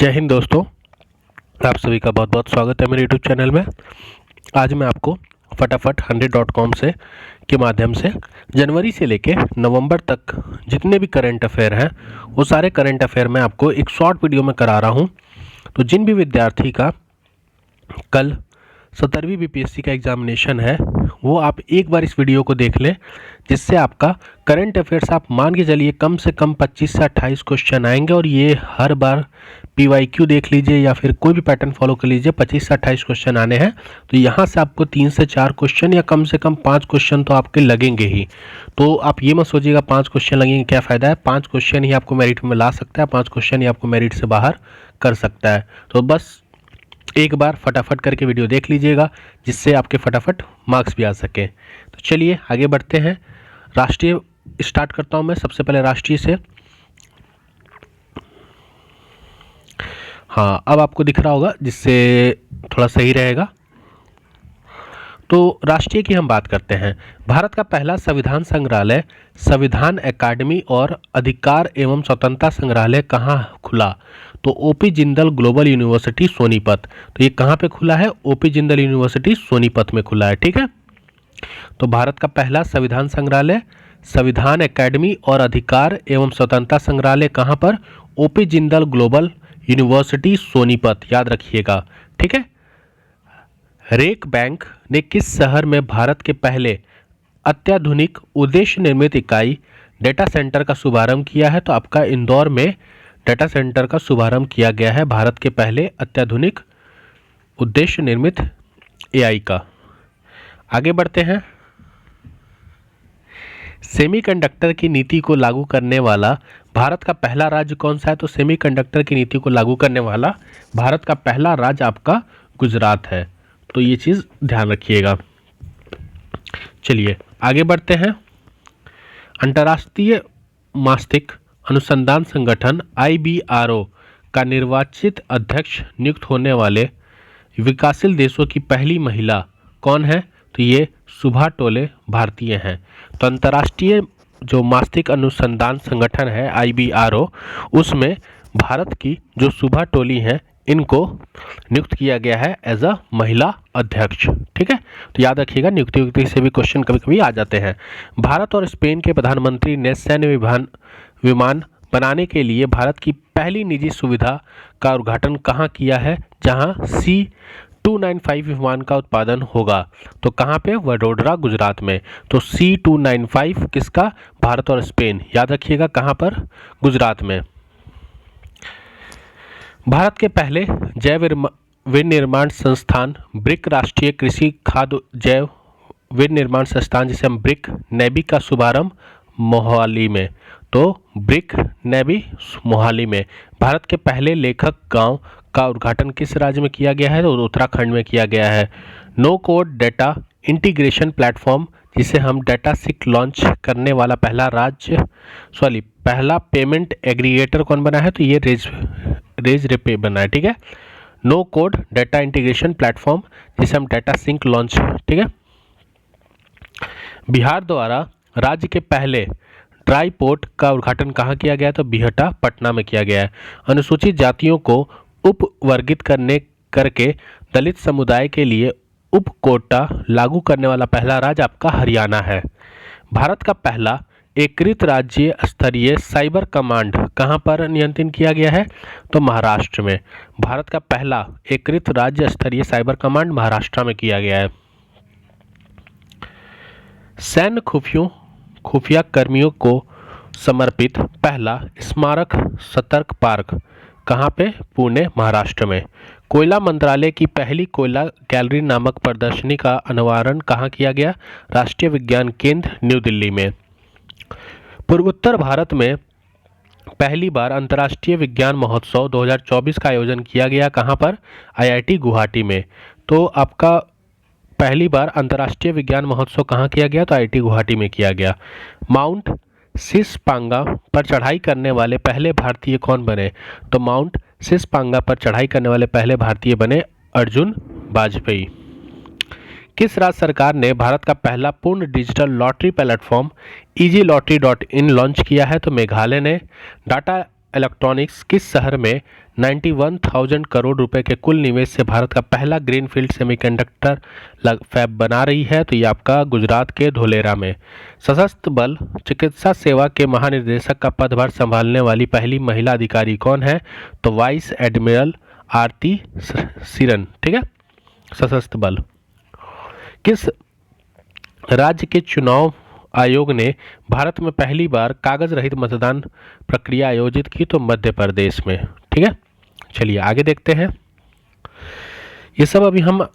जय हिंद दोस्तों, आप सभी का बहुत बहुत स्वागत है मेरे यूट्यूब चैनल में। आज मैं आपको फटाफट 100.com से के माध्यम से जनवरी से लेके नवंबर तक जितने भी करंट अफेयर हैं वो सारे करंट अफेयर मैं आपको एक शॉर्ट वीडियो में करा रहा हूं। तो जिन भी विद्यार्थी का कल 17वीं बीपीएससी का एग्जामिनेशन है वो आप एक बार इस वीडियो को देख लें, जिससे आपका करंट अफेयर्स आप मान के चलिए कम से कम 25 से 28 क्वेश्चन आएंगे। और ये हर बार PYQ देख लीजिए या फिर कोई भी पैटर्न फॉलो कर लीजिए, 25 से 28 क्वेश्चन आने हैं। तो यहाँ से आपको 3 से 4 क्वेश्चन या कम से कम 5 क्वेश्चन तो आपके लगेंगे ही। तो आप ये मत सोचिएगा 5 क्वेश्चन लगेंगे क्या फ़ायदा है, 5 क्वेश्चन ही आपको मेरिट में ला सकता है, 5 क्वेश्चन ही आपको मेरिट से बाहर कर सकता है। तो बस एक बार फटाफट करके वीडियो देख लीजिएगा, जिससे आपके फटाफट मार्क्स भी आ सकें। तो चलिए आगे बढ़ते हैं। राष्ट्रीय स्टार्ट करता हूं मैं सबसे पहले राष्ट्रीय से। हाँ, अब आपको दिख रहा होगा, जिससे थोड़ा सही रहेगा। तो राष्ट्रीय की हम बात करते हैं। भारत का पहला संविधान संग्रहालय संविधान अकादमी और अधिकार एवं स्वतंत्रता संग्रहालय कहाँ खुला? तो OP Jindal global university Sonipat. तो ये कहाँ पे खुला है? ओपी जिंदल यूनिवर्सिटी सोनीपत में खुला है। ठीक है, तो भारत का पहला संविधान संग्रहालय संविधान अकादमी और अधिकार एवं स्वतंत्रता संग्रहालय कहाँ पर? OP Jindal global university Sonipat, याद रखिएगा। ठीक है। रेक बैंक ने किस शहर में भारत के पहले अत्याधुनिक उद्देश्य निर्मित इकाई डेटा सेंटर का शुभारंभ किया है? तो आपका इंदौर में डेटा सेंटर का शुभारंभ किया गया है, भारत के पहले अत्याधुनिक उद्देश्य निर्मित AI का। आगे बढ़ते हैं। सेमीकंडक्टर की नीति को लागू करने वाला भारत का पहला राज्य कौन सा है? तो सेमीकंडक्टर की नीति को लागू करने वाला भारत का पहला राज्य आपका गुजरात है। तो ये चीज़ ध्यान रखिएगा। चलिए आगे बढ़ते हैं। अंतर्राष्ट्रीय मास्टिक अनुसंधान संगठन IBRO का निर्वाचित अध्यक्ष नियुक्त होने वाले विकासशील देशों की पहली महिला कौन है? तो ये सुभा टोले भारतीय हैं। तो अंतर्राष्ट्रीय जो मास्टिक अनुसंधान संगठन है IBRO, उसमें भारत की जो सुभा टोली हैं इनको नियुक्त किया गया है एज अ महिला अध्यक्ष। ठीक है, तो याद रखिएगा, नियुक्ति से भी क्वेश्चन कभी कभी आ जाते हैं। भारत और स्पेन के प्रधानमंत्री ने सैन्य विमान बनाने के लिए भारत की पहली निजी सुविधा का उद्घाटन कहाँ किया है, जहां C295 विमान का उत्पादन होगा? तो कहाँ पे? वडोदरा, गुजरात में। तो C295 किसका? भारत और स्पेन, याद रखिएगा कहाँ पर? गुजरात में। भारत के पहले जैव विनिर्माण संस्थान ब्रिक राष्ट्रीय कृषि खाद्य जैव विनिर्माण संस्थान, जिसे हम ब्रिक नेबी का शुभारंभ मोहाली में। तो ब्रिक नेबी मोहाली में। भारत के पहले लेखक गांव का उद्घाटन किस राज्य में किया गया है? तो उत्तराखंड में किया गया है। No code data integration platform, जिसे हम डेटा सिक लॉन्च करने वाला पहला पेमेंट एग्रीगेटर कौन बना है? तो ये रेजरपे बना है। ठीक है, no code data integration platform, जिसे हम डेटा सिंक लॉन्च। ठीक है। बिहार द्वारा राज्य के पहले ड्राई पोर्ट का उद्घाटन कहाँ किया गया? तो बिहटा, पटना में किया गया है। अनुसूचित जातियों को उपवर्गित करके दलित समुदाय के लिए उप कोटा लागू करने वाला पहला राज्य आपका हरियाणा है। भारत का पहला एकीकृत राज्य स्तरीय साइबर कमांड कहाँ पर नियंत्रित किया गया है? तो महाराष्ट्र में। भारत का पहला एकीकृत राज्य स्तरीय साइबर कमांड महाराष्ट्र में किया गया है। सैन्य खुफिया कर्मियों को समर्पित पहला स्मारक सतर्क पार्क कहाँ पे? पुणे, महाराष्ट्र में। कोयला मंत्रालय की पहली कोयला गैलरी नामक प्रदर्शनी का अनावरण कहाँ किया गया? राष्ट्रीय विज्ञान केंद्र, न्यू दिल्ली में। पूर्वोत्तर भारत में पहली बार अंतर्राष्ट्रीय विज्ञान महोत्सव 2024 का आयोजन किया गया कहाँ पर? IIT गुवाहाटी में। तो आपका पहली बार अंतर्राष्ट्रीय विज्ञान महोत्सव कहाँ किया गया? तो IIT गुवाहाटी में किया गया। माउंट सिसपांगा पर चढ़ाई करने वाले पहले भारतीय कौन बने? तो माउंट सिसपांगा पर चढ़ाई करने वाले पहले भारतीय बने अर्जुन वाजपेयी। किस राज्य सरकार ने भारत का पहला पूर्ण digital lottery platform EasyLottery.in launch किया है? तो मेघालय ने। डाटा इलेक्ट्रॉनिक्स किस शहर में 91,000 करोड़ रुपए के कुल निवेश से भारत का पहला ग्रीनफील्ड सेमीकंडक्टर फैब बना रही है? तो ये आपका गुजरात के धोलेरा में। सशस्त्र बल चिकित्सा सेवा के महानिदेशक का पदभार संभालने वाली पहली महिला अधिकारी कौन है? तो वाइस एडमिरल आरती सिरन। ठीक है। सशस्त्र बल। किस राज्य के चुनाव आयोग ने भारत में पहली बार कागज रहित मतदान प्रक्रिया आयोजित की? तो मध्य प्रदेश में। ठीक है। चलिए आगे देखते हैं। ये सब अभी हम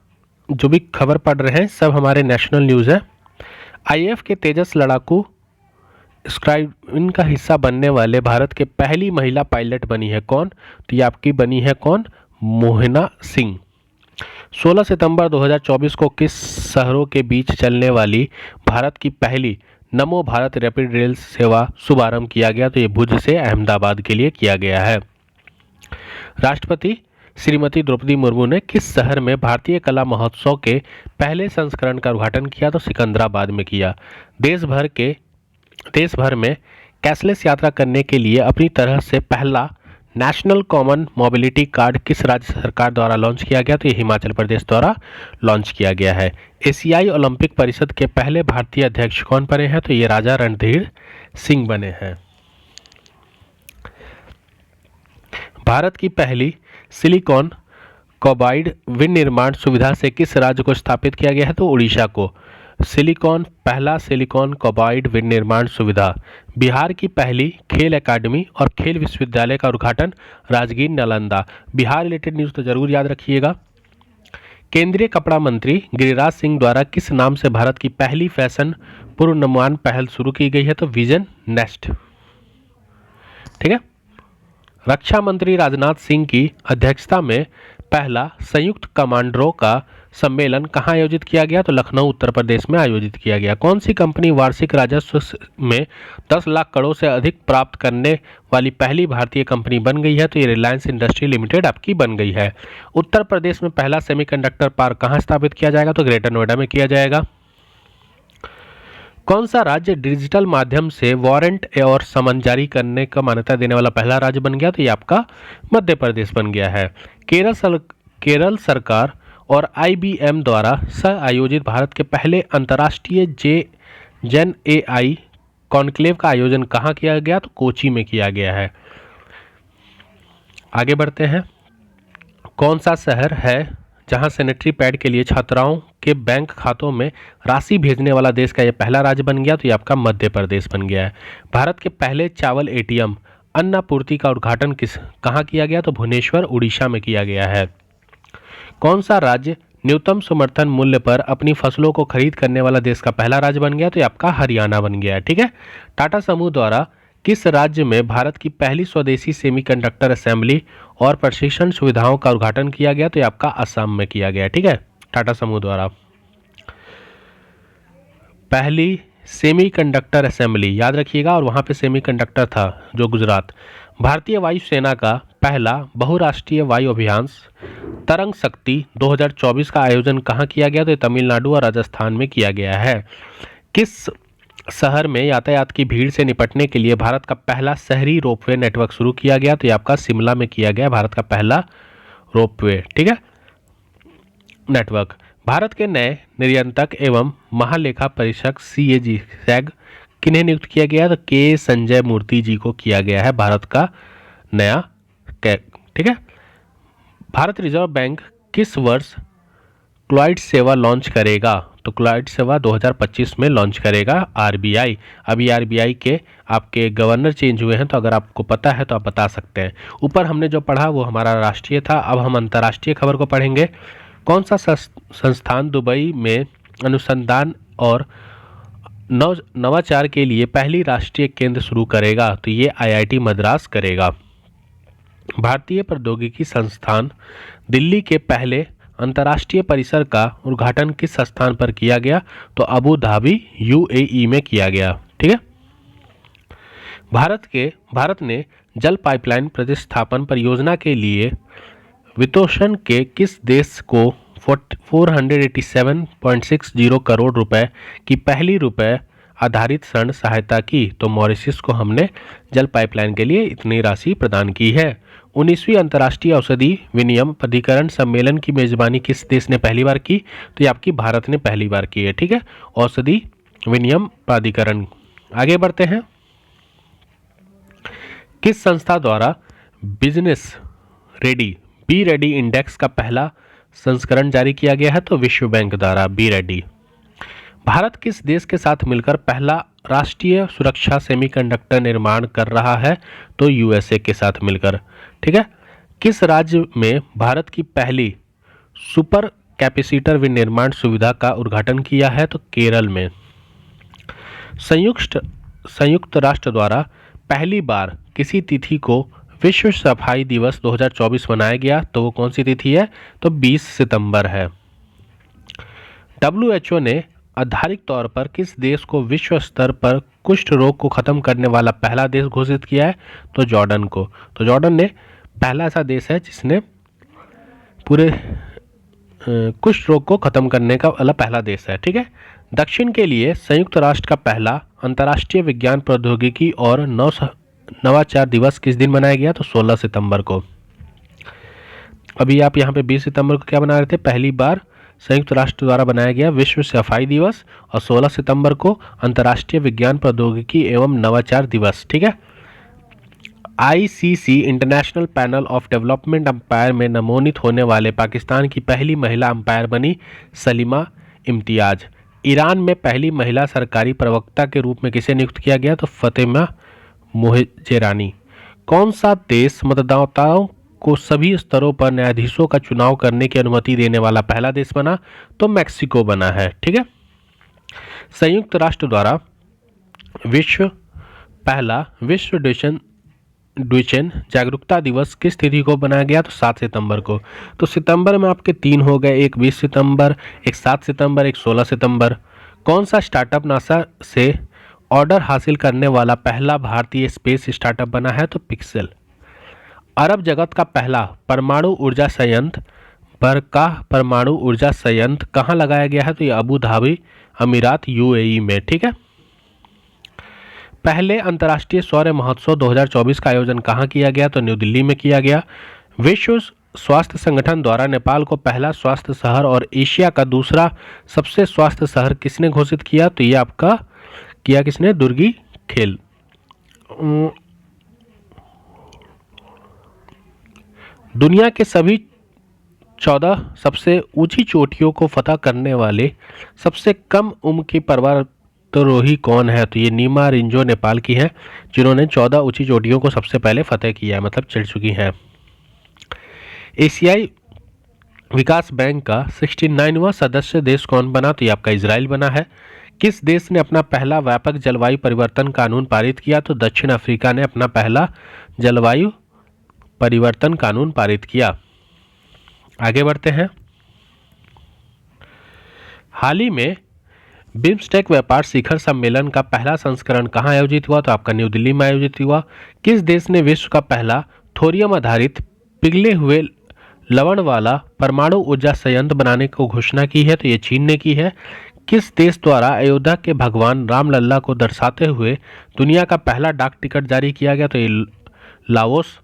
जो भी खबर पढ़ रहे हैं सब हमारे नेशनल न्यूज़ है। आईएएफ के तेजस लड़ाकू स्क्वाड्रन का हिस्सा बनने वाले भारत के पहली महिला पायलट बनी है कौन? तो ये आपकी बनी है कौन? मोहना सिंह। 16 सितंबर 2024 को किस शहरों के बीच चलने वाली भारत की पहली नमो भारत रैपिड रेल सेवा शुभारंभ किया गया? तो ये भुज से अहमदाबाद के लिए किया गया है। राष्ट्रपति श्रीमती द्रौपदी मुर्मू ने किस शहर में भारतीय कला महोत्सव के पहले संस्करण का उद्घाटन किया? तो सिकंदराबाद में किया। देश भर में कैशलेस यात्रा करने के लिए अपनी तरह से पहला नेशनल कॉमन मोबिलिटी कार्ड किस राज्य सरकार द्वारा लॉन्च किया गया? तो ये हिमाचल प्रदेश द्वारा लॉन्च किया गया है। एशियाई ओलंपिक परिषद के पहले भारतीय अध्यक्ष कौन बने हैं? तो ये राजा रणधीर सिंह बने हैं। भारत की पहली सिलिकॉन कार्बाइड विनिर्माण सुविधा से किस राज्य को स्थापित किया गया है? तो उड़ीसा को। पहला सिलिकॉन कार्बाइड विनिर्माण सुविधा। बिहार की पहली खेल एकेडमी और खेल विश्वविद्यालय का उद्घाटन राजगीर नालंदा। बिहार रिलेटेड न्यूज़ तो जरूर याद रखिएगा। केंद्रीय कपड़ा मंत्री गिरिराज सिंह द्वारा किस नाम से भारत की पहली फैशन पूर्वानुमान पहल शुरू की गई है? तो विजन नेक्स्ट। ठीक है। रक्षा मंत्री राजनाथ सिंह की अध्यक्षता में पहला संयुक्त कमांडरों का सम्मेलन कहाँ आयोजित किया गया? तो लखनऊ उत्तर प्रदेश में आयोजित किया गया। कौन सी कंपनी वार्षिक राजस्व में 10 लाख करोड़ से अधिक प्राप्त करने वाली पहली भारतीय कंपनी बन गई है? तो ये रिलायंस इंडस्ट्री लिमिटेड आपकी बन गई है। उत्तर प्रदेश में पहला सेमीकंडक्टर पार्क कहाँ स्थापित किया जाएगा? तो ग्रेटर नोएडा में किया जाएगा। कौन सा राज्य डिजिटल माध्यम से वारंट और समन जारी करने का मान्यता देने वाला पहला राज्य बन गया? तो ये आपका मध्य प्रदेश बन गया है। केरल सरकार और IBM द्वारा सह आयोजित भारत के पहले अंतर्राष्ट्रीय जेन AI कॉन्क्लेव का आयोजन कहाँ किया गया? तो कोची में किया गया है। आगे बढ़ते हैं। कौन सा शहर है जहां सैनिटरी पैड के लिए छात्राओं के बैंक खातों में राशि भेजने वाला देश का यह पहला राज्य बन गया? तो ये आपका मध्य प्रदेश बन गया है। भारत के पहले चावल ATM अन्नापूर्ति का उद्घाटन कहाँ किया गया? तो भुवनेश्वर उड़ीसा में किया गया है। कौन सा राज्य न्यूनतम समर्थन मूल्य पर अपनी फसलों को खरीद करने वाला देश का पहला राज्य बन गया? तो ये आपका हरियाणा बन गया है। ठीक है। टाटा समूह द्वारा किस राज्य में भारत की पहली स्वदेशी सेमीकंडक्टर असेंबली और प्रशिक्षण सुविधाओं का उद्घाटन किया गया? तो ये आपका असम में किया गया। ठीक है। टाटा समूह द्वारा पहली सेमीकंडक्टर असेंबली याद रखिएगा, और वहां पे सेमीकंडक्टर था जो गुजरात। भारतीय वायुसेना का पहला बहुराष्ट्रीय वायु अभियान तरंग शक्ति 2024 का आयोजन कहाँ किया गया? तो तमिलनाडु और राजस्थान में किया गया है। किस शहर में यातायात की भीड़ से निपटने के लिए भारत का पहला शहरी रोपवे नेटवर्क शुरू किया गया? तो ये आपका शिमला में किया गया भारत का पहला रोपवे। ठीक है। नेटवर्क। भारत के नए नियंत्रक एवं महालेखा परीक्षक CAG किन्हें नियुक्त किया गया? तो के संजय मूर्ति जी को किया गया है भारत का नया। ठीक है। भारत रिजर्व बैंक किस वर्ष क्लाइड सेवा लॉन्च करेगा? तो क्लाइड सेवा 2025 में लॉन्च करेगा RBI। अभी RBI के आपके गवर्नर चेंज हुए हैं, तो अगर आपको पता है तो आप बता सकते हैं। ऊपर हमने जो पढ़ा वो हमारा राष्ट्रीय था। अब हम अंतर्राष्ट्रीय खबर को पढ़ेंगे। कौन सा संस्थान दुबई में अनुसंधान और नवाचार के लिए पहली राष्ट्रीय केंद्र शुरू करेगा? तो ये IIT मद्रास करेगा। भारतीय प्रौद्योगिकी संस्थान दिल्ली के पहले अंतर्राष्ट्रीय परिसर का उद्घाटन किस स्थान पर किया गया? तो अबू धाबी UAE में किया गया। ठीक है। भारत ने जल पाइपलाइन प्रतिस्थापन परियोजना के लिए वित्तपोषण के किस देश को 487.60 करोड़ रुपए की पहली रुपए आधारित ऋण सहायता की, तो मॉरिशस को हमने जल पाइपलाइन के लिए इतनी राशि प्रदान की है। 19वीं अंतर्राष्ट्रीय औषधि विनियम प्राधिकरण सम्मेलन की मेजबानी किस देश ने पहली बार की? तो ये आपकी भारत ने पहली बार की है। ठीक है, औषधि विनियम प्राधिकरण। आगे बढ़ते हैं। किस संस्था द्वारा business ready be ready index का पहला संस्करण जारी किया गया है? तो विश्व बैंक द्वारा बी रेडी। भारत किस देश के साथ मिलकर पहला राष्ट्रीय सुरक्षा सेमीकंडक्टर निर्माण कर रहा है? तो यूएसए के साथ मिलकर। ठीक है, किस राज्य में भारत की पहली सुपर कैपेसिटर विनिर्माण सुविधा का उद्घाटन किया है? तो केरल में। संयुक्त राष्ट्र द्वारा पहली बार किसी तिथि को विश्व सफाई दिवस 2024 मनाया गया, तो वो कौन सी तिथि है? तो 20 सितंबर है। WHO ने आधिकारिक तौर पर किस देश को विश्व स्तर पर कुष्ठ रोग को खत्म करने वाला पहला देश घोषित किया है? तो जॉर्डन को। तो जॉर्डन ने पहला ऐसा देश है जिसने पूरे कुष्ठ रोग को खत्म करने का वाला पहला देश है। ठीक है, दक्षिण के लिए संयुक्त राष्ट्र का पहला अंतर्राष्ट्रीय विज्ञान प्रौद्योगिकी और नवाचार दिवस किस दिन मनाया गया? तो 16 सितंबर को। अभी आप यहाँ पे 20 सितंबर को क्या बना रहे थे? पहली बार संयुक्त राष्ट्र द्वारा बनाया गया विश्व सफाई दिवस, और 16 सितंबर को अंतर्राष्ट्रीय विज्ञान प्रौद्योगिकी एवं नवाचार दिवस। ठीक है, ICC international panel of development umpire में मनोनीत होने वाले पाकिस्तान की पहली महिला अंपायर बनी सलीमा इम्तियाज। ईरान में पहली महिला सरकारी प्रवक्ता के रूप में किसे नियुक्त किया गया? तो फातिमा मोहजेरानी। कौन सा देश मतदाताओं को सभी स्तरों पर न्यायाधीशों का चुनाव करने की अनुमति देने वाला पहला देश बना? तो मैक्सिको बना है। ठीक है, संयुक्त राष्ट्र द्वारा पहला विश्व ड्यूचेन जागरूकता दिवस किस तिथि को बनाया गया? तो 7 सितंबर को। तो सितंबर में आपके 3 हो गए, एक 20 सितंबर, एक 7 सितंबर, एक 16 सितंबर। कौन सा स्टार्टअप नासा से ऑर्डर हासिल करने वाला पहला भारतीय स्पेस स्टार्टअप बना है? तो पिक्सेल। अरब जगत का पहला परमाणु ऊर्जा संयंत्र बरकाह परमाणु ऊर्जा संयंत्र कहाँ लगाया गया है? तो ये अबू धाबी अमीरात UAE में। ठीक है, पहले अंतर्राष्ट्रीय सौर महोत्सव 2024 का आयोजन कहाँ किया गया? तो न्यू दिल्ली में किया गया। विश्व स्वास्थ्य संगठन द्वारा नेपाल को पहला स्वास्थ्य शहर और एशिया का दूसरा सबसे स्वास्थ्य शहर किसने घोषित किया? तो ये आपका किया किसने? दुर्गी खेल। दुनिया के सभी 14 सबसे ऊंची चोटियों को फतह करने वाले सबसे कम उम्र की पर्वतारोही कौन है? तो ये नीमा रिंजो नेपाल की है, जिन्होंने 14 ऊंची चोटियों को सबसे पहले फतह किया है, मतलब चढ़ चुकी हैं। एशियाई विकास बैंक का 69वां सदस्य देश कौन बना? तो ये आपका इजराइल बना है। किस देश ने अपना पहला व्यापक जलवायु परिवर्तन कानून पारित किया? तो दक्षिण अफ्रीका ने अपना पहला जलवायु परिवर्तन कानून पारित किया। आगे बढ़ते हैं। हाल ही में बिम्स्टेक व्यापार शिखर सम्मेलन का पहला संस्करण कहाँ आयोजित हुआ? तो आपका न्यू दिल्ली में आयोजित हुआ। किस देश ने विश्व का पहला थोरियम आधारित पिघले हुए लवण वाला परमाणु ऊर्जा संयंत्र बनाने को घोषणा की है? तो ये चीन ने की है। किस देश द्वारा अयोध्या के भगवान रामलल्ला को दर्शाते हुए दुनिया का पहला डाक टिकट जारी किया गया? तो ये लाओस।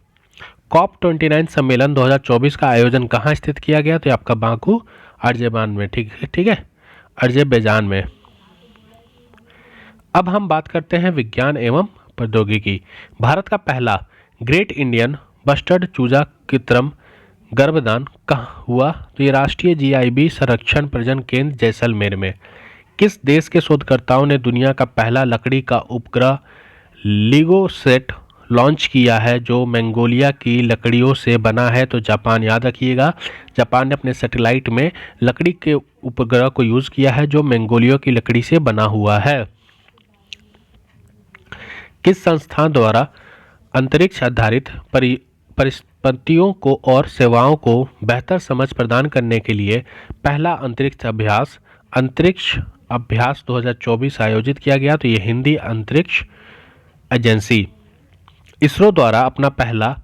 COP29 सम्मेलन 2024 का आयोजन कहाँ स्थित किया गया? तो आपका बाकू अर्जेबान में। ठीक है, अजरबैजान में। अब हम बात करते हैं विज्ञान एवं प्रौद्योगिकी। भारत का पहला ग्रेट इंडियन बस्टर्ड चूजा कृत्रिम गर्भदान कहाँ हुआ? तो ये राष्ट्रीय GIB संरक्षण प्रजनन केंद्र जैसलमेर में। किस देश के शोधकर्ताओं ने दुनिया का पहला लकड़ी का उपग्रह लिगोसेट लॉन्च किया है, जो मंगोलिया की लकड़ियों से बना है? तो जापान। याद रखिएगा, जापान ने अपने सैटेलाइट में लकड़ी के उपग्रह को यूज किया है जो मंगोलिया की लकड़ी से बना हुआ है। किस संस्थान द्वारा अंतरिक्ष आधारित परिस्थितियों को और सेवाओं को बेहतर समझ प्रदान करने के लिए पहला अंतरिक्ष अभ्यास 2024 आयोजित किया गया? तो ये हिंदी अंतरिक्ष एजेंसी। इसरो द्वारा अपना पहला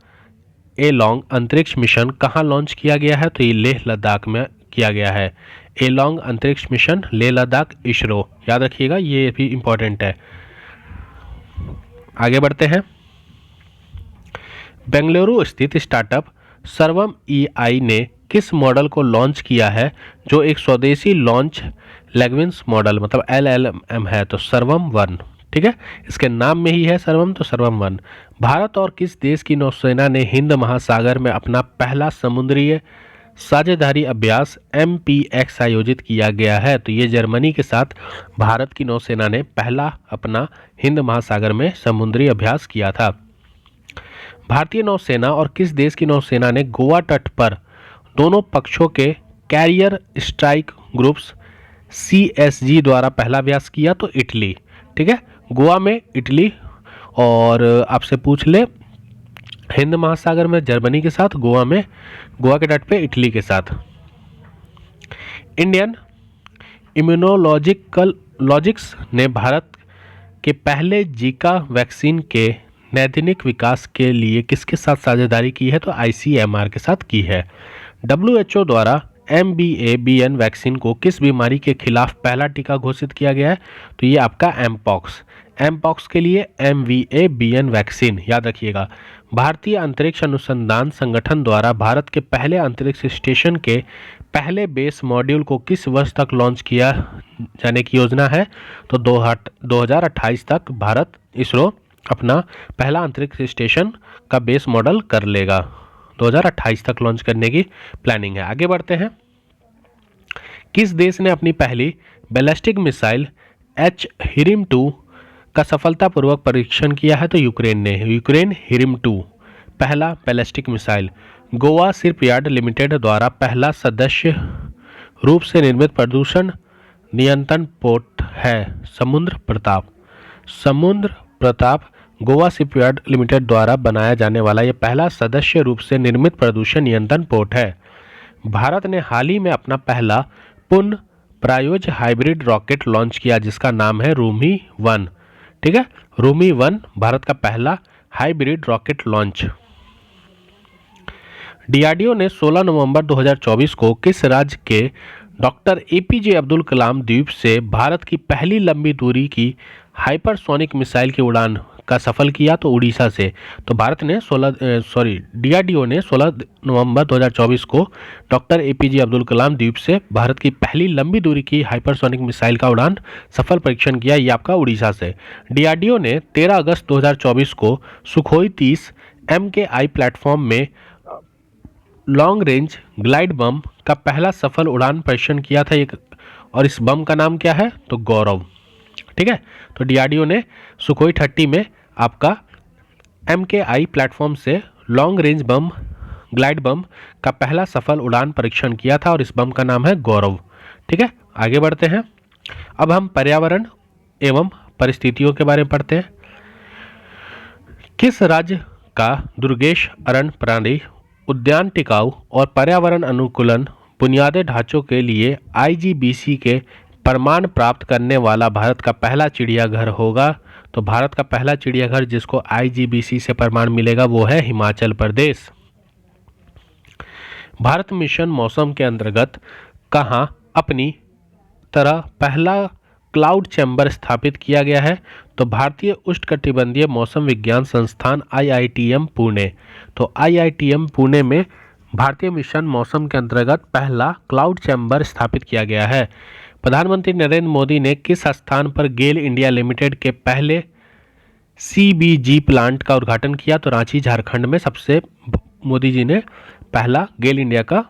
ए लॉन्ग अंतरिक्ष मिशन कहाँ लॉन्च किया गया है? तो ये लेह लद्दाख में किया गया है। एलोंग अंतरिक्ष मिशन लेह लद्दाख इसरो, याद रखिएगा ये भी इम्पोर्टेंट है। आगे बढ़ते हैं। बेंगलुरु स्थित स्टार्टअप सर्वम ईआई ने किस मॉडल को लॉन्च किया है जो एक स्वदेशी लॉन्च लैंग्वेज मॉडल मतलब LLM है, तो सर्वम 1, ठीक है, इसके नाम में ही है सर्वम, तो सर्वम 1। भारत और किस देश की नौसेना ने हिंद महासागर में अपना पहला समुद्री साझेदारी अभ्यास MPX आयोजित किया गया है, तो ये जर्मनी के साथ भारत की नौसेना ने पहला अपना हिंद महासागर में समुद्री अभ्यास किया था। भारतीय नौसेना और किस देश की नौसेना ने गोवा तट पर दोनों पक्षों के कैरियर स्ट्राइक ग्रुप्स CSG द्वारा पहला अभ्यास किया, तो इटली, ठीक है, गोवा में इटली। और आपसे पूछ ले हिंद महासागर में जर्मनी के साथ, गोवा में गोवा के तट पे इटली के साथ। इंडियन इम्यूनोलॉजिक्स ने भारत के पहले जीका वैक्सीन के नैदानिक विकास के लिए किसके साथ साझेदारी की है, तो ICMR के साथ की है। WHO द्वारा MVABN वैक्सीन को किस बीमारी के खिलाफ पहला टीका घोषित किया गया है, तो ये आपका एमपॉक्स के लिए MVABN वैक्सीन, याद रखिएगा। भारतीय अंतरिक्ष अनुसंधान संगठन द्वारा भारत के पहले अंतरिक्ष स्टेशन के पहले बेस मॉड्यूल को किस वर्ष तक लॉन्च किया जाने की योजना है, तो 2028 तक भारत इसरो अपना पहला अंतरिक्ष स्टेशन का बेस मॉडल कर लेगा, 2028 तक लॉन्च करने की प्लानिंग है। आगे बढ़ते हैं। किस देश ने अपनी पहली बैलिस्टिक मिसाइल HIRM-2 का सफलतापूर्वक परीक्षण किया है, तो यूक्रेन ने। यूक्रेन HIRM-2 पहला ballistic missile. Goa shipyard limited द्वारा पहला सदस्य रूप से निर्मित प्रदूषण नियंत्रण पोर्ट है समुद्र प्रताप गोवा शिपयार्ड लिमिटेड द्वारा बनाया जाने वाला यह पहला सदस्य रूप से निर्मित प्रदूषण नियंत्रण पोर्ट है। भारत ने हाल ही में अपना पहला पुनः प्रायोज्य हाइब्रिड रॉकेट लॉन्च किया जिसका नाम है रूमी 1, ठीक है, रूमी 1 भारत का पहला हाइब्रिड रॉकेट लॉन्च। DRDO ने 16 नवंबर 2024 को किस राज्य के डॉक्टर APJ अब्दुल कलाम द्वीप से भारत की पहली लंबी दूरी की हाइपरसोनिक मिसाइल की उड़ान का सफल किया, तो उड़ीसा से। तो DRDO ने 16 नवंबर 2024 को डॉक्टर APJ अब्दुल कलाम द्वीप से भारत की पहली लंबी दूरी की हाइपरसोनिक मिसाइल का उड़ान सफल परीक्षण किया, ये आपका उड़ीसा से। DRDO ने 13 अगस्त 2024 को सुखोई 30 MKI प्लेटफॉर्म में लॉन्ग रेंज ग्लाइड बम का पहला सफल उड़ान परीक्षण किया था, और इस बम का नाम क्या है, तो गौरव, ठीक है। तो DRDO ने सुखोई 30 में आपका MKI प्लेटफॉर्म से लॉन्ग रेंज बम ग्लाइड बम का पहला सफल उड़ान परीक्षण किया था, और इस बम का नाम है गौरव, ठीक है। आगे बढ़ते हैं। अब हम पर्यावरण एवं परिस्थितियों के बारे में पढ़ते हैं। किस राज्य का दुर्गेश अरण्य प्राणी उद्यान टिकाऊ और पर्यावरण अनुकूलन बुनियादी ढांचों के लिए IGBC के प्रमाण प्राप्त करने वाला भारत का पहला चिड़ियाघर होगा, तो भारत का पहला चिड़ियाघर जिसको IGBC से प्रमाण मिलेगा वो है हिमाचल प्रदेश। भारत मिशन मौसम के अंतर्गत कहाँ अपनी तरह पहला क्लाउड चैम्बर स्थापित किया गया है, तो भारतीय उष्णकटिबंधीय मौसम विज्ञान संस्थान IITM पुणे। तो IITM पुणे में भारतीय मिशन मौसम के अंतर्गत पहला क्लाउड चैम्बर स्थापित किया गया है। प्रधानमंत्री नरेंद्र मोदी ने किस स्थान पर गेल इंडिया लिमिटेड के पहले CBG प्लांट का उद्घाटन किया, तो रांची झारखंड में सबसे मोदी जी ने पहला गेल इंडिया का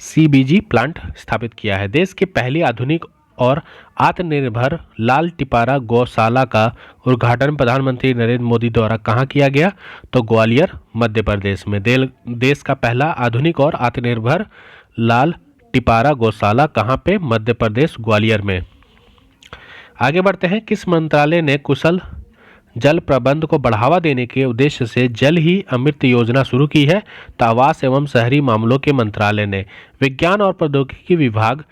CBG प्लांट स्थापित किया है। देश की पहली आधुनिक और आत्मनिर्भर लाल टिपारा गौशाला का उद्घाटन प्रधानमंत्री नरेंद्र मोदी द्वारा कहाँ किया गया, तो ग्वालियर मध्य प्रदेश में। देश का पहला आधुनिक और आत्मनिर्भर लाल टिपारा गौशाला कहाँ पे, मध्य प्रदेश ग्वालियर में। आगे बढ़ते हैं। किस मंत्रालय ने कुशल जल प्रबंध को बढ़ावा देने के उद्देश्य से जल ही अमृत योजना शुरू की है, तो आवास एवं शहरी मामलों के मंत्रालय ने। विज्ञान और प्रौद्योगिकी विभाग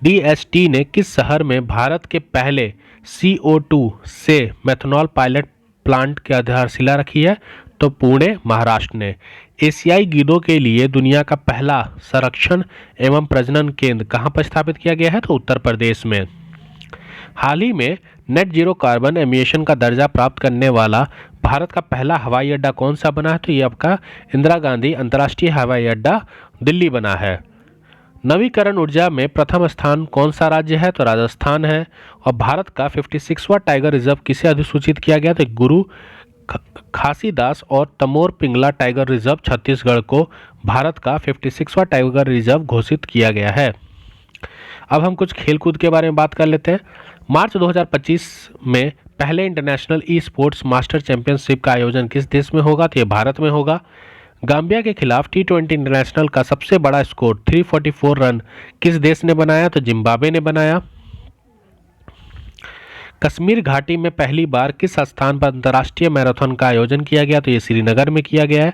DST ने किस शहर में भारत के पहले CO2 से मेथनॉल पायलट प्लांट की आधारशिला रखी है, तो पुणे महाराष्ट्र ने। एशियाई गीदों के लिए दुनिया का पहला संरक्षण एवं प्रजनन केंद्र कहाँ पर स्थापित किया गया है? तो उत्तर प्रदेश में। हाल ही में नेट जीरो कार्बन एमिशन का दर्जा प्राप्त करने वाला भारत का पहला हवाई अड्डा कौन सा बना है? तो ये आपका इंदिरा गांधी अंतर्राष्ट्रीय हवाई अड्डा दिल्ली बना है। नवीकरण ऊर्जा में प्रथम स्थान कौन सा राज्य है? तो राजस्थान है। और भारत का 56वां टाइगर रिजर्व किसे अधिसूचित किया गया? तो गुरु खासीदास और तमोर पिंगला टाइगर रिजर्व छत्तीसगढ़ को भारत का 56वां टाइगर रिजर्व घोषित किया गया है। अब हम कुछ खेलकूद के बारे में बात कर लेते हैं। मार्च 2025 में पहले international e sports master championship का आयोजन किस देश में होगा? तो ये भारत में होगा। गाम्बिया के खिलाफ T20 इंटरनेशनल का सबसे बड़ा स्कोर 344 रन किस देश ने बनाया? तो जिम्बाब्वे ने बनाया। कश्मीर घाटी में पहली बार किस स्थान पर अंतर्राष्ट्रीय मैराथन का आयोजन किया गया? तो ये श्रीनगर में किया गया है।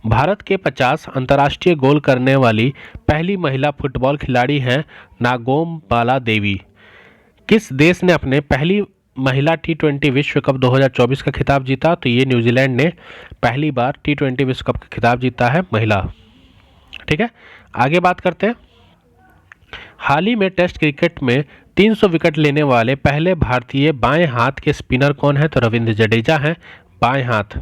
भारत के 50 अंतर्राष्ट्रीय गोल करने वाली पहली महिला फुटबॉल खिलाड़ी हैं नागोम बाला देवी। किस देश ने अपने पहली महिला T20 विश्व कप 2024 का खिताब जीता? तो ये न्यूजीलैंड ने पहली बार T20 विश्व कप का खिताब जीता है महिला। ठीक है, आगे बात करते हैं। हाल ही में टेस्ट क्रिकेट में 300 विकेट लेने वाले पहले भारतीय बाएं हाथ के स्पिनर कौन है? तो रविंद्र जडेजा हैं, बाएं हाथ।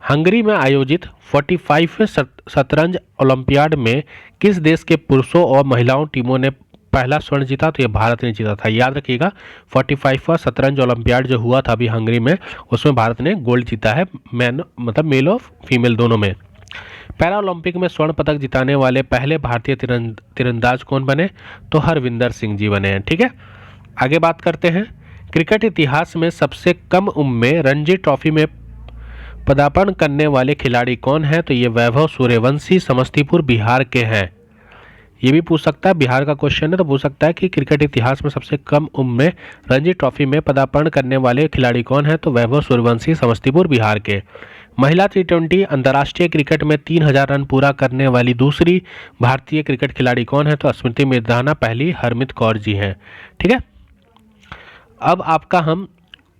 हंगरी में आयोजित 45वें शतरंज ओलंपियाड में किस देश के पुरुषों और महिलाओं टीमों ने पहला स्वर्ण जीता? तो ये भारत ने जीता था। याद रखिएगा, 45वां शतरंज ओलंपियाड जो हुआ था अभी हंगरी में, उसमें भारत ने गोल्ड जीता है, मेल और फीमेल दोनों में। पैरा ओलंपिक में स्वर्ण पदक जिताने वाले पहले भारतीय तीरंदाज कौन बने? तो हरविंदर सिंह जी बने हैं। ठीक है, आगे बात करते हैं। क्रिकेट इतिहास में सबसे कम उम्र में रणजी ट्रॉफी में पदार्पण करने वाले खिलाड़ी कौन है? तो ये वैभव सूर्यवंशी समस्तीपुर बिहार के हैं। ये भी पूछ सकता है, बिहार का क्वेश्चन है तो पूछ सकता है कि क्रिकेट इतिहास में सबसे कम उम्र में रणजी ट्रॉफी में पदार्पण करने वाले खिलाड़ी कौन है? तो वैभव सूर्यवंशी समस्तीपुर बिहार के। महिला T20 अंतर्राष्ट्रीय क्रिकेट में 3000 रन पूरा करने वाली दूसरी भारतीय क्रिकेट खिलाड़ी कौन है? तो स्मृति मंधाना पहली हरमीत कौर जी हैं। ठीक है, अब आपका हम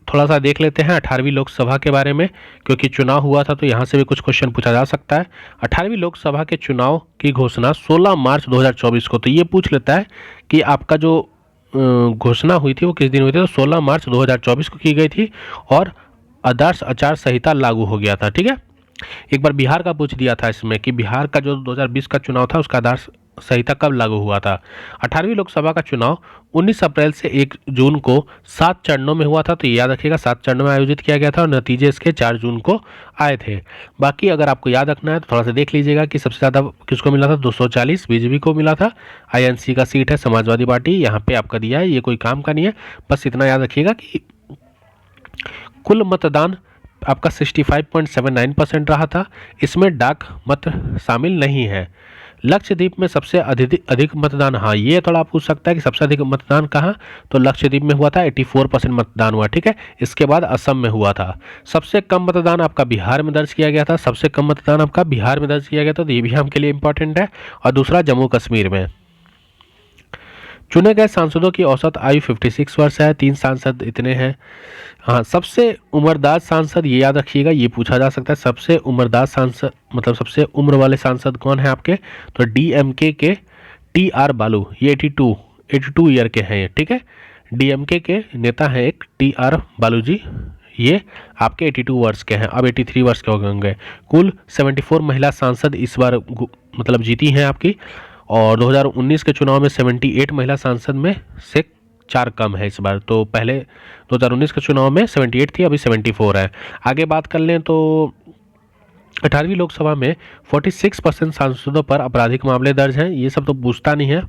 थोड़ा सा देख लेते हैं 18वीं लोकसभा के बारे में, क्योंकि चुनाव हुआ था तो यहाँ से भी कुछ क्वेश्चन पूछा जा सकता है। 18वीं लोकसभा के चुनाव की घोषणा 16 मार्च 2024 को, तो ये पूछ लेता है कि आपका जो घोषणा हुई थी वो किस दिन हुई थी? तो 16 मार्च 2024 को की गई थी और आदर्श आचार संहिता लागू हो गया था। ठीक है, एक बार बिहार का पूछ दिया था इसमें कि बिहार का जो 2020 का चुनाव था उसका आदर्श संहिता कब लागू हुआ था? 18वीं लोकसभा का चुनाव 19 अप्रैल से 1 जून को 7 चरणों में हुआ था। तो याद रखिएगा 7 चरणों में आयोजित किया गया था और नतीजे इसके 4 जून को आए थे। बाकी अगर आपको याद रखना है तो थोड़ा सा देख लीजिएगा कि सबसे ज़्यादा किसको मिला था? 240 बीजेपी को मिला था। INC का सीट है समाजवादी पार्टी, यहाँ पे आपका दिया है, ये कोई काम का नहीं है। बस इतना याद रखिएगा कि कुल मतदान आपका 65.79% रहा था। इसमें डाक मत शामिल नहीं है। लक्षद्वीप में सबसे अधिक मतदान, हाँ ये थोड़ा पूछ सकता है कि सबसे अधिक मतदान कहाँ? तो लक्षद्वीप में हुआ था, 84% मतदान हुआ। ठीक है, इसके बाद असम में हुआ था। सबसे कम मतदान आपका बिहार में दर्ज किया गया था, सबसे कम मतदान आपका बिहार में दर्ज किया गया था, तो ये भी हम के लिए इंपॉर्टेंट है। और दूसरा जम्मू कश्मीर में। चुने गए सांसदों की औसत आयु 56 वर्ष है, 3 सांसद इतने हैं। हाँ, सबसे उम्रदार सांसद ये याद रखिएगा, ये पूछा जा सकता है, सबसे उम्रदार सांसद मतलब सबसे उम्र वाले सांसद कौन है आपके? तो DMK के TR बालू, ये 82 ईयर के हैं ये। ठीक है, DMK के नेता हैं एक TR बालू जी, ये आपके 82 वर्ष के हैं, अब 83 वर्ष के हो होंगे। कुल 74 महिला सांसद इस बार मतलब जीती हैं आपकी, और 2019 के चुनाव में 78 महिला सांसद में से 4 कम है इस बार। तो पहले 2019 के चुनाव में 78 थी, अभी 74 है। आगे बात कर लें तो 18वीं लोकसभा में 46% सांसदों पर आपराधिक मामले दर्ज हैं। ये सब तो पूछता नहीं है,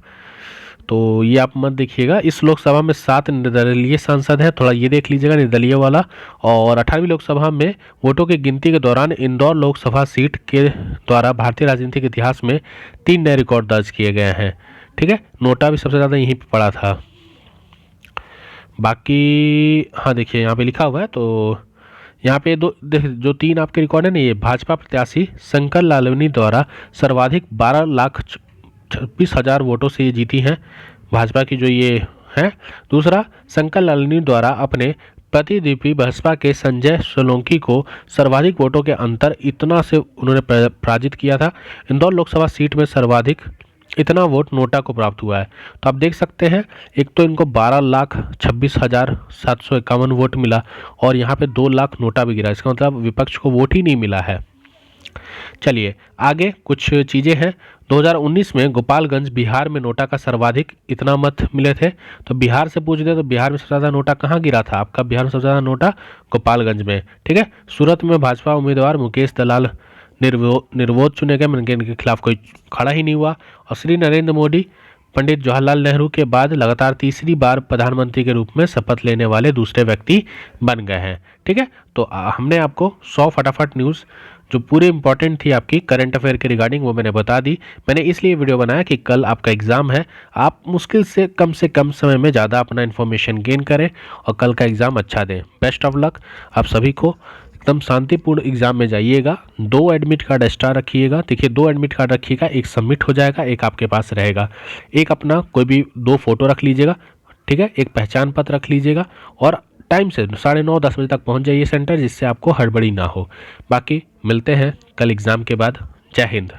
तो ये आप मत देखिएगा। इस लोकसभा में 7 निर्दलीय सांसद हैं, थोड़ा ये देख लीजिएगा निर्दलीय वाला। और 18वीं लोकसभा में वोटों की गिनती के दौरान इंदौर लोकसभा सीट के द्वारा भारतीय राजनीतिक इतिहास में 3 नए रिकॉर्ड दर्ज किए गए हैं। ठीक है, नोटा भी सबसे ज़्यादा यहीं पर पड़ा था। बाकी हाँ देखिए यहाँ पे लिखा हुआ है, तो यहाँ पे जो 3 आपके रिकॉर्ड है ना, ये भाजपा प्रत्याशी शंकर लालवानी द्वारा सर्वाधिक 12,26,000 वोटों से ये जीती हैं भाजपा की जो ये है। दूसरा, शंकर लालवानी द्वारा अपने प्रतिद्वंदी बसपा के संजय सोलंकी को सर्वाधिक वोटों के अंतर इतना से उन्होंने पराजित किया था। इंदौर लोकसभा सीट में सर्वाधिक इतना वोट नोटा को प्राप्त हुआ है। तो आप देख सकते हैं, एक तो इनको 12,26,751 वोट मिला और यहाँ पे 2 लाख नोटा भी गिरा। इसका मतलब विपक्ष को वोट ही नहीं मिला है। चलिए आगे कुछ चीज़ें हैं। 2019 में गोपालगंज बिहार में नोटा का सर्वाधिक इतना मत मिले थे। तो बिहार से पूछ दे तो बिहार में सबसे ज़्यादा नोटा कहाँ गिरा था आपका? बिहार में सबसे ज़्यादा नोटा गोपालगंज में। ठीक है। सूरत में भाजपा उम्मीदवार मुकेश दलाल निर्विरोध चुने गए, मतलब इनके खिलाफ कोई खड़ा ही नहीं हुआ। और श्री नरेंद्र मोदी पंडित जवाहरलाल नेहरू के बाद लगातार तीसरी बार प्रधानमंत्री के रूप में शपथ लेने वाले दूसरे व्यक्ति बन गए हैं। ठीक है। तो हमने आपको 100 फटाफट न्यूज़ जो पूरी इंपॉर्टेंट थी आपकी करंट अफेयर के रिगार्डिंग वो मैंने बता दी। मैंने इसलिए वीडियो बनाया कि कल आपका एग्ज़ाम है, आप मुश्किल से कम समय में ज़्यादा अपना इन्फॉर्मेशन गेन करें और कल का एग्ज़ाम अच्छा दें। बेस्ट ऑफ लक आप सभी को। एकदम शांतिपूर्ण एग्जाम में जाइएगा। 2 एडमिट कार्ड एक्स्ट्रा रखिएगा। देखिए 2 एडमिट कार्ड रखिएगा, एक सबमिट हो जाएगा, एक आपके पास रहेगा। एक अपना कोई भी 2 फोटो रख लीजिएगा। ठीक है। एक पहचान पत्र रख लीजिएगा और टाइम से 9:30-10 बजे तक पहुंच जाइए सेंटर, जिससे आपको हड़बड़ी ना हो। बाकी मिलते हैं कल एग्ज़ाम के बाद। जय हिंद।